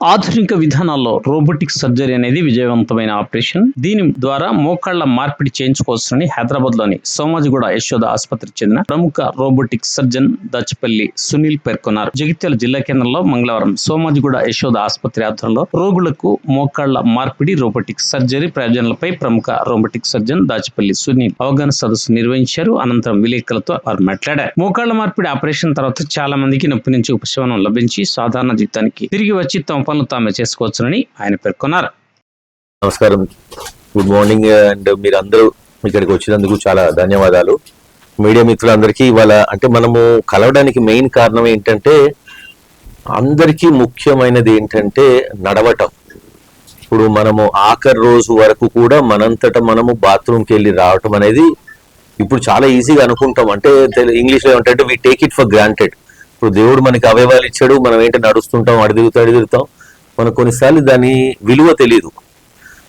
ఆధునిక విధానాల్లో robotic surgery అనేది విజయవంతమైన ఆపరేషన్. దీని ద్వారా మోకాళ్ల మార్పిడి చేయించుకోవచ్చని హైదరాబాద్ లోని సోమాజిగూడ యశోద ఆసుపత్రికి చెందిన ప్రముఖ రోబోటిక్ సర్జన్ దాచిపల్లి సునీల్ పేర్కొన్నారు. జగిత్యాల జిల్లా కేంద్రంలో మంగళవారం సోమాజిగూడ యశోద ఆసుపత్రి ఆధ్వర్యంలో రోగులకు మోకాళ్ల మార్పిడి రోబోటిక్ సర్జరీ ప్రయోజనాలపై ప్రముఖ రోబోటిక్ సర్జన్ దాచిపల్లి సునీల్ అవగాహన సదస్సు నిర్వహించారు. అనంతరం విలేకరులతో వారు మాట్లాడారు. మోకాళ్ల మార్పిడి ఆపరేషన్ తర్వాత చాలా మందికి నొప్పి నుంచి ఉపశమనం లభించి సాధారణ జీవితానికి తిరిగి వచ్చి తమ పనులు తామే చేసుకోవచ్చునని ఆయన పేర్కొన్నారు. నమస్కారం, గుడ్ మార్నింగ్. అండ్ మీరు అందరూ ఇక్కడికి వచ్చినందుకు చాలా ధన్యవాదాలు. మీడియా మిత్రులందరికీ ఇవాళ అంటే మనము కలవడానికి మెయిన్ కారణం ఏంటంటే, అందరికీ ముఖ్యమైనది ఏంటంటే నడవటం. ఇప్పుడు మనము ఆఖరి రోజు వరకు కూడా మనంతటా మనము బాత్రూమ్కి వెళ్ళి రావటం అనేది ఇప్పుడు చాలా ఈజీగా అనుకుంటాం. అంటే ఇంగ్లీష్లో ఏమంటే we take it for granted. ఇప్పుడు దేవుడు మనకి అవయవాలు ఇచ్చాడు, మనం ఏంటో నడుస్తుంటాం, అడిదిగుతాం. మనకు కొన్నిసార్లు దాని విలువ తెలియదు.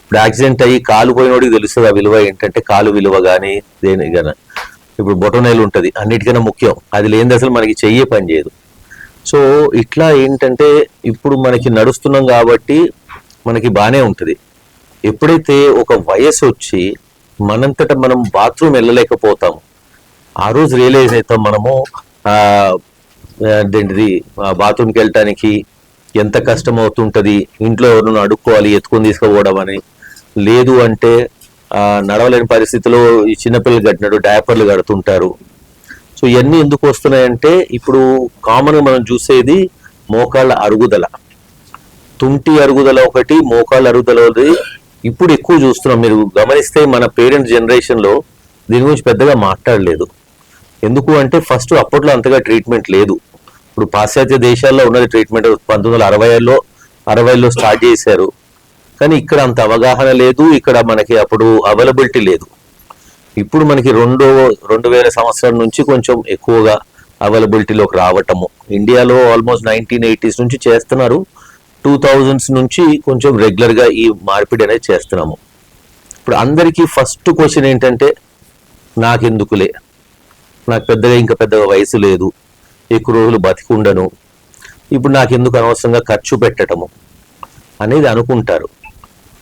ఇప్పుడు యాక్సిడెంట్ అయ్యి కాలు పోయినోడికి తెలుస్తుంది ఆ విలువ ఏంటంటే, కాలు విలువ కానీ దేనికైనా. ఇప్పుడు బొటనవేలు ఉంటుంది, అన్నిటికైనా ముఖ్యం. అది లేనిది అసలు మనకి చెయ్యే పని చేయదు. సో ఇట్లా ఏంటంటే ఇప్పుడు మనకి నడుస్తున్నాం కాబట్టి మనకి బాగానే ఉంటుంది. ఎప్పుడైతే ఒక వయసు వచ్చి మనంతటా మనం బాత్రూమ్ వెళ్ళలేకపోతాము, ఆ రోజు రియలైజ్ అవుతాం మనము అదేంటిది బాత్రూమ్కి వెళ్ళటానికి ఎంత కష్టం అవుతుంటుంది. ఇంట్లో ఎవరినైనా అడుక్కోవాలి, ఎత్తుకొని తీసుకుపోవడం అని. లేదు అంటే నడవలేని పరిస్థితిలో ఈ చిన్నపిల్లలు కట్టినట్టు డయాపర్లు కడుతుంటారు. సో ఇవన్నీ ఎందుకు వస్తున్నాయంటే, ఇప్పుడు కామన్గా మనం చూసేది మోకాళ్ళ అరుగుదల, తుంటి అరుగుదల ఒకటి, మోకాళ్ళ అరుగుదల ఇప్పుడు ఎక్కువ చూస్తున్నాం. మీరు గమనిస్తే మన పేరెంట్స్ జనరేషన్లో దీని గురించి పెద్దగా మాట్లాడలేదు. ఎందుకు అంటే ఫస్ట్ అప్పట్లో అంతగా ట్రీట్మెంట్ లేదు. ఇప్పుడు పాశ్చాత్య దేశాల్లో ఉన్నది ట్రీట్మెంట్ 1960లో స్టార్ట్ చేశారు. కానీ ఇక్కడ అంత అవగాహన లేదు, ఇక్కడ మనకి అప్పుడు అవైలబిలిటీ లేదు. ఇప్పుడు మనకి 2000 సంవత్సరం నుంచి కొంచెం ఎక్కువగా అవైలబిలిటీలోకి రావటము. ఇండియాలో ఆల్మోస్ట్ 1980s నుంచి చేస్తున్నారు, 2000s నుంచి కొంచెం రెగ్యులర్గా ఈ మార్పిడి అనేది చేస్తున్నాము. ఇప్పుడు అందరికీ ఫస్ట్ క్వశ్చన్ ఏంటంటే, నాకెందుకులే, నాకు పెద్దగా వయసు లేదు, ఎక్కువ రోజులు బతికుండను, ఇప్పుడు నాకెందుకు అనవసరంగా ఖర్చు పెట్టడము అనేది అనుకుంటారు.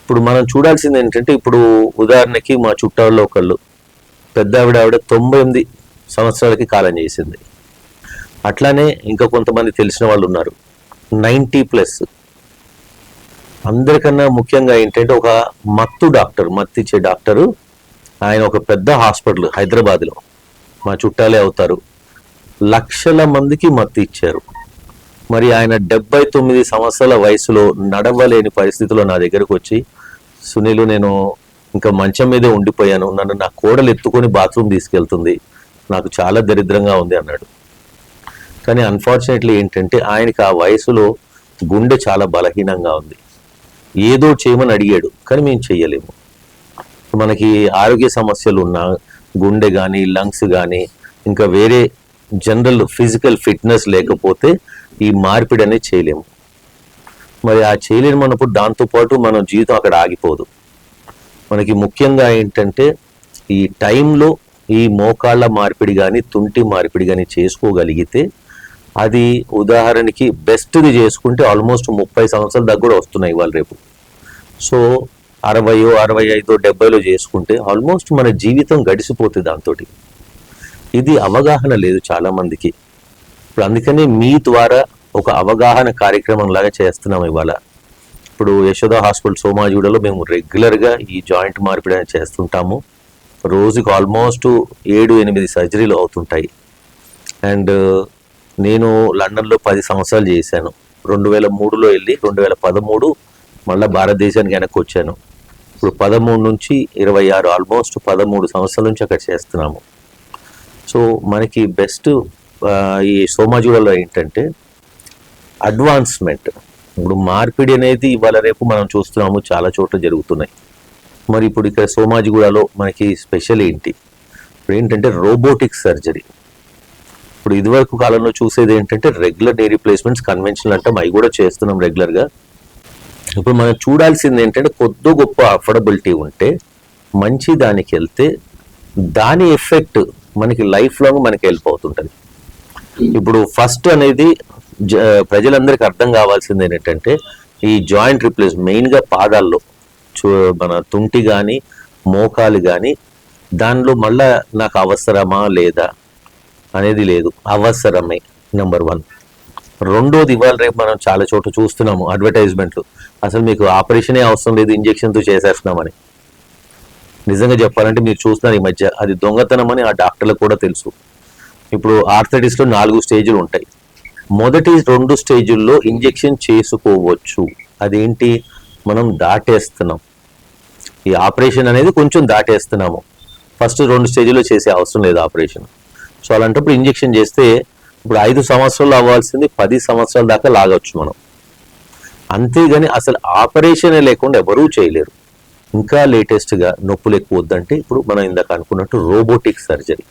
ఇప్పుడు మనం చూడాల్సింది ఏంటంటే, ఇప్పుడు ఉదాహరణకి మా చుట్టాల్లో ఒకళ్ళు పెద్ద ఆవిడ 98 సంవత్సరాలకి కాలం చేసింది. అట్లానే ఇంకా కొంతమంది తెలిసిన వాళ్ళు ఉన్నారు 90+. అందరికన్నా ముఖ్యంగా ఏంటంటే, ఒక మత్తిచ్చే డాక్టరు, ఆయన ఒక పెద్ద హాస్పిటల్ హైదరాబాద్లో మా చుట్టాలే అవుతారు, లక్షల మందికి మత్తు ఇచ్చారు. మరి ఆయన 79 సంవత్సరాల వయసులో నడవలేని పరిస్థితిలో నా దగ్గరకు వచ్చి, సునీల్ నేను ఇంకా మంచం మీదే ఉండిపోయాను, నన్ను నా కోడలు ఎత్తుకొని బాత్రూమ్ తీసుకెళ్తుంది, నాకు చాలా దరిద్రంగా ఉంది అన్నాడు. కానీ అన్ఫార్చునేట్లీ ఏంటంటే, ఆయనకి ఆ వయసులో గుండె చాలా బలహీనంగా ఉంది. ఏదో చేయమని అడిగాడు, కానీ మేము చెయ్యలేము. మనకి ఆరోగ్య సమస్యలు ఉన్న గుండె కానీ లంగ్స్ కానీ ఇంకా వేరే జనరల్ ఫిజికల్ ఫిట్నెస్ లేకపోతే ఈ మార్పిడి అనేది చేయలేము. మరి ఆ చేయలేమన్నప్పుడు దాంతోపాటు మన జీవితం అక్కడ ఆగిపోదు. మనకి ముఖ్యంగా ఏంటంటే, ఈ టైంలో ఈ మోకాళ్ళ మార్పిడి కానీ తుంటి మార్పిడి కానీ చేసుకోగలిగితే, అది ఉదాహరణకి బెస్ట్ది చేసుకుంటే ఆల్మోస్ట్ 30 సంవత్సరాల దగ్గర కూడా వస్తున్నాయి ఇవాళ రేపు. సో 60, 65, 70లో చేసుకుంటే ఆల్మోస్ట్ మన జీవితం గడిచిపోతుంది దాంతో. ఇది అవగాహన లేదు చాలా మందికి. ఇప్పుడు అందుకని మీ ద్వారా ఒక అవగాహన కార్యక్రమం లాగా చేస్తున్నాం ఇవాళ. ఇప్పుడు యశోద హాస్పిటల్ సోమాజిగూడలో మేము రెగ్యులర్గా ఈ జాయింట్ మార్పిడి అనేది చేస్తుంటాము. రోజుకి ఆల్మోస్ట్ 7-8 సర్జరీలు అవుతుంటాయి. అండ్ నేను లండన్లో 10 సంవత్సరాలు చేశాను. 2003లో వెళ్ళి 2013 మళ్ళీ భారతదేశానికి వెనక్కి వచ్చాను. ఇప్పుడు 13 నుంచి 26 ఆల్మోస్ట్ 13 సంవత్సరాల నుంచి అక్కడ చేస్తున్నాము. సో మనకి బెస్ట్ ఈ సోమాజిగూడలో ఏంటంటే అడ్వాన్స్మెంట్. ఇప్పుడు మార్పిడి అనేది ఇవాళ రేపు మనం చూస్తున్నాము, చాలా చోట్ల జరుగుతున్నాయి. మరి ఇప్పుడు ఇక్కడ సోమాజిగూడలో మనకి స్పెషల్ ఏంటి? ఇప్పుడు ఏంటంటే రోబోటిక్ సర్జరీ. ఇప్పుడు ఇదివరకు కాలంలో చూసేది ఏంటంటే రెగ్యులర్ నీ రీప్లేస్మెంట్స్, కన్వెన్షనల్ అంటాం, అవి కూడా చేస్తున్నాం రెగ్యులర్గా. ఇప్పుడు మనం చూడాల్సింది ఏంటంటే, కొద్ది గొప్ప అఫోర్డబిలిటీ ఉంటే మంచి దానికి వెళ్తే దాని ఎఫెక్ట్ మనకి లైఫ్ లాంగ్ మనకి హెల్ప్ అవుతుంటుంది. ఇప్పుడు ఫస్ట్ అనేది ప్రజలందరికీ అర్థం కావాల్సింది ఏంటంటే, ఈ జాయింట్ రిప్లేస్ మెయిన్గా పాదాల్లో మన తుంటి కానీ మోకాలు కానీ దానిలో మళ్ళా నాకు అవసరమా లేదా అనేది లేదు, అవసరమే నెంబర్ 1. రెండోది ఇవాళ రేపు మనం చాలా చోట్ల చూస్తున్నాము అడ్వర్టైజ్మెంట్లు, అసలు మీకు ఆపరేషనే అవసరం లేదు ఇంజెక్షన్తో చేసేస్తున్నామని. నిజంగా చెప్పాలంటే మీరు చూస్తున్నారు ఈ మధ్య అది దొంగతనం అని ఆ డాక్టర్లకు కూడా తెలుసు. ఇప్పుడు ఆర్థరైటిస్లో 4 స్టేజ్లు ఉంటాయి. మొదటి 2 స్టేజుల్లో ఇంజెక్షన్ చేసుకోవచ్చు. అదేంటి, మనం దాటేస్తున్నాం, ఈ ఆపరేషన్ అనేది కొంచెం దాటేస్తున్నాము. ఫస్ట్ 2 స్టేజ్లో చేసే అవసరం లేదు ఆపరేషన్. సో అలాంటప్పుడు ఇంజెక్షన్ చేస్తే ఇప్పుడు 5 సంవత్సరాలు అవ్వాల్సింది 10 సంవత్సరాల దాకా లాగొచ్చు మనం. అంతేగాని అసలు ఆపరేషనే లేకుండా ఎవరూ చేయలేరు. ఇంకా లేటెస్ట్గా నొప్పులు ఎక్కువ వద్దంటే ఇప్పుడు మనం ఇందాక అనుకున్నట్టు రోబోటిక్ సర్జరీ.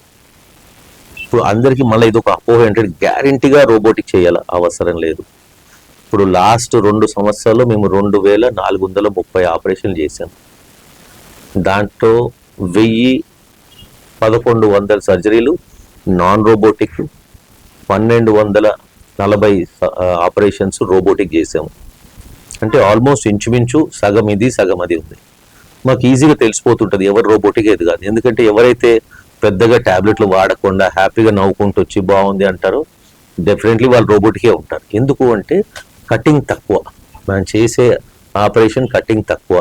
ఇప్పుడు అందరికీ మళ్ళీ ఇది ఒక అపోహ ఏంటంటే గ్యారంటీగా రోబోటిక్ చేయాలి, అవసరం లేదు. ఇప్పుడు లాస్ట్ 2 సంవత్సరాల్లో మేము 2430 ఆపరేషన్లు చేశాం. దాంట్లో 1100 సర్జరీలు నాన్ రోబోటిక్, 1240 ఆపరేషన్స్ రోబోటిక్ చేసాము. అంటే ఆల్మోస్ట్ ఇంచుమించు సగం ఇది సగం అది ఉంది. మాకు ఈజీగా తెలిసిపోతుంటుంది ఎవరు రోబోటిక్ ఏది కాదు. ఎందుకంటే ఎవరైతే పెద్దగా ట్యాబ్లెట్లు వాడకుండా హ్యాపీగా నవ్వుకుంటూ వచ్చి బాగుంది అంటారో డెఫినెట్లీ వాళ్ళు రోబోటికే ఉంటారు. ఎందుకు అంటే కటింగ్ తక్కువ, మనం చేసే ఆపరేషన్ కటింగ్ తక్కువ,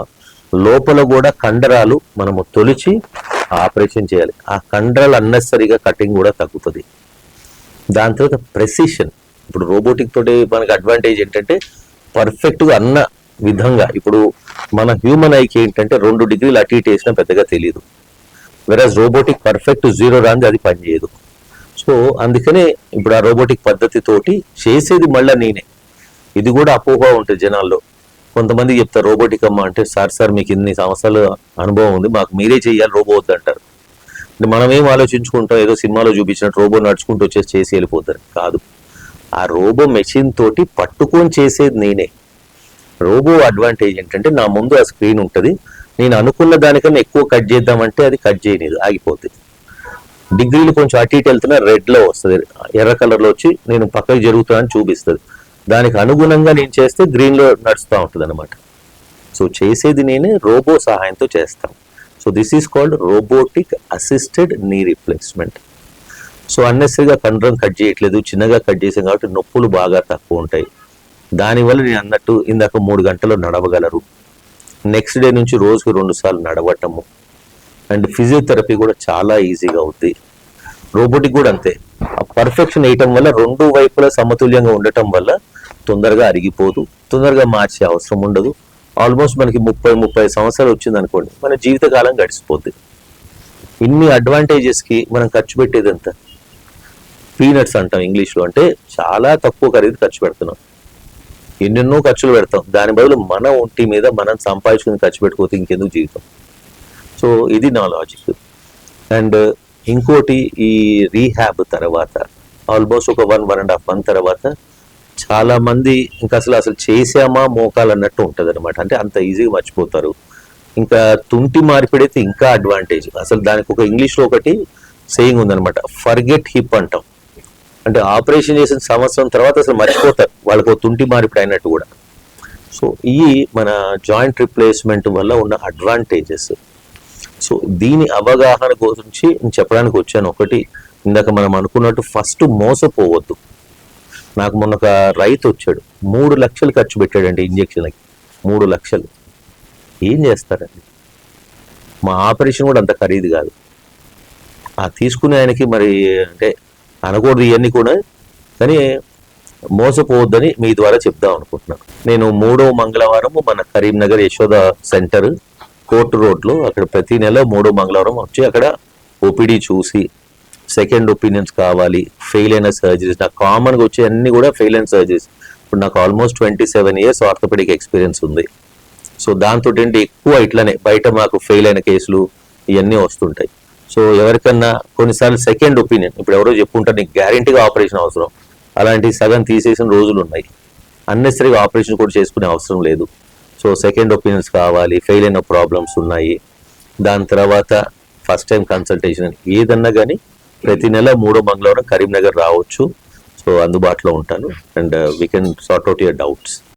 లోపల కూడా కండరాలు మనము తొలిచి ఆపరేషన్ చేయాలి. ఆ కండరాలు అన్నెసరిగా కటింగ్ కూడా తగ్గుతుంది. దాని తర్వాత ప్రెసిషన్. ఇప్పుడు రోబోటిక్ తోటి మనకి అడ్వాంటేజ్ ఏంటంటే పర్ఫెక్ట్గా అన్న విధంగా, ఇప్పుడు మన హ్యూమన్ ఐకి ఏంటంటే 2 డిగ్రీలు అటు ఇటు వేసినా పెద్దగా తెలియదు. వెరాజ్ రోబోటిక్ పర్ఫెక్ట్ 0 రాంది అది పనిచేయదు. సో అందుకనే ఇప్పుడు ఆ రోబోటిక్ పద్ధతితోటి చేసేది మళ్ళీ నేనే. ఇది కూడా అపోహ ఉంటుంది జనాల్లో. కొంతమంది చెప్తారు రోబోటిక్ అమ్మ అంటే, సార్ మీకు ఇన్ని సంవత్సరాల అనుభవం ఉంది, మాకు మీరే చెయ్యాలి, రోబో వద్దంటారు. మనం ఏం ఆలోచించుకుంటాం, ఏదో సినిమాలో చూపించినట్టు రోబో నడుచుకుంటూ చేసి వెళ్ళిపోతారు. కాదు, ఆ రోబో మెషిన్ తోటి పట్టుకొని చేసేది నేనే. రోబో అడ్వాంటేజ్ ఏంటంటే నా ముందు ఆ స్క్రీన్ ఉంటుంది, నేను అనుకున్న దానికన్నా ఎక్కువ కట్ చేద్దామంటే అది కట్ చేయలేదు, ఆగిపోతుంది. డిగ్రీలు కొంచెం అటు ఇటు వెళ్తున్నా రెడ్లో వస్తుంది, ఎర్ర కలర్లో వచ్చి నేను పక్కకు జరుగుతానని చూపిస్తుంది. దానికి అనుగుణంగా నేను చేస్తే గ్రీన్లో నడుస్తూ ఉంటుంది అనమాట. సో చేసేది నేనే, రోబో సహాయంతో చేస్తాం. So this is called robotic assisted knee replacement. So అన్నెసరిగా కండరం కట్ చేయట్లేదు, చిన్నగా కట్ చేసాం కాబట్టి నొప్పులు బాగా తక్కువ ఉంటాయి. దానివల్ల నేను అన్నట్టు ఇందాక 3 గంటలు నడవగలరు. నెక్స్ట్ డే నుంచి రోజుకి 2 సార్లు నడవటము. అండ్ ఫిజియోథెరపీ కూడా చాలా ఈజీగా అవుద్ది. రోబోటిక్ కూడా అంతే. ఆ పర్ఫెక్షన్ వేయటం వల్ల 2 వైపులా సమతుల్యంగా ఉండటం వల్ల తొందరగా అరిగిపోదు, తొందరగా మార్చే అవసరం ఉండదు. ఆల్మోస్ట్ మనకి 30 సంవత్సరాలు వచ్చింది అనుకోండి, మన జీవితకాలం గడిచిపోద్ది. ఇన్ని అడ్వాంటేజెస్కి మనం ఖర్చు పెట్టేది ఎంత? పీనట్స్ అంటాం ఇంగ్లీష్లో, అంటే చాలా తక్కువ ఖరీదు ఖర్చు పెడుతున్నాం. ఎన్నెన్నో ఖర్చులు పెడతాం, దాని బదులు మన ఒంటి మీద మనం సంపాదించుకుని ఖర్చు పెట్టుకోతే ఇంకెందుకు జీవితం. సో ఇది నా లాజిక్. అండ్ ఇంకోటి, ఈ రీహాబ్ తర్వాత ఆల్మోస్ట్ ఒక 1.5 మంత్ తర్వాత చాలా మంది ఇంకా అసలు చేసామా మోకాలు అన్నట్టు ఉంటుంది అనమాట. అంటే అంత ఈజీగా మర్చిపోతారు. ఇంకా తుంటి మార్పిడి అయితే ఇంకా అడ్వాంటేజ్. అసలు దానికి ఒక ఇంగ్లీష్లో ఒకటి సేయింగ్ ఉందనమాట, ఫర్గెట్ హిప్ అంటాం. అంటే ఆపరేషన్ చేసిన సంవత్సరం తర్వాత అసలు మర్చిపోతారు వాళ్ళకు తుంటి మార్పిడి అయినట్టు కూడా. సో ఇవి మన జాయింట్ రిప్లేస్మెంట్ వల్ల ఉన్న అడ్వాంటేజెస్. సో దీని అవగాహన గురించి నేను చెప్పడానికి వచ్చాను. ఒకటి, ఇందాక మనం అనుకున్నట్టు ఫస్ట్ మోసపోవద్దు. నాకు మొన్న ఒక రైతు వచ్చాడు, 3 లక్షలు ఖర్చు పెట్టాడండి ఇంజక్షన్కి. 3 లక్షలు ఏం చేస్తారండి? మా ఆపరేషన్ కూడా అంత ఖరీదు కాదు. ఆ తీసుకునే ఆయనకి మరి అంటే అనకూడదు ఇవన్నీ కూడా, కానీ మోసపోవద్దని మీ ద్వారా చెప్దాం అనుకుంటున్నాను. నేను 3వ మంగళవారం మన కరీంనగర్ యశోద సెంటర్ కోర్టు రోడ్లో, అక్కడ ప్రతి నెల 3వ మంగళవారం వచ్చి అక్కడ ఓపీడీ చూసి సెకండ్ ఒపీనియన్స్ కావాలి, ఫెయిల్ అయిన సర్జరీస్, నాకు కామన్గా వచ్చే అన్ని కూడా ఫెయిల్ అయిన సర్జరీస్. ఇప్పుడు నాకు ఆల్మోస్ట్ 27 years ఆర్థోపెడిక్ ఎక్స్పీరియన్స్ ఉంది. సో దాంతో ఏంటి ఎక్కువ ఇట్లనే బయట మాకు ఫెయిల్ అయిన కేసులు ఇవన్నీ వస్తుంటాయి. సో ఎవరికన్నా కొన్నిసార్లు సెకండ్ ఒపీనియన్, ఇప్పుడు ఎవరో చెప్పుకుంటారు నీకు గ్యారెంటీగా ఆపరేషన్ అవసరం, అలాంటి సగం తీసేసిన రోజులు ఉన్నాయి. అన్నెసరీగా ఆపరేషన్ కూడా చేసుకునే అవసరం లేదు. సో సెకండ్ ఒపీనియన్స్ కావాలి, ఫెయిల్ అయిన ప్రాబ్లమ్స్ ఉన్నాయి. దాని తర్వాత ఫస్ట్ టైం కన్సల్టేషన్, ఏదన్నా కానీ ప్రతి నెల 3వ మంగళవారం కరీంనగర్ రావచ్చు. సో అందుబాటులో ఉంటాను and we can sort out your doubts.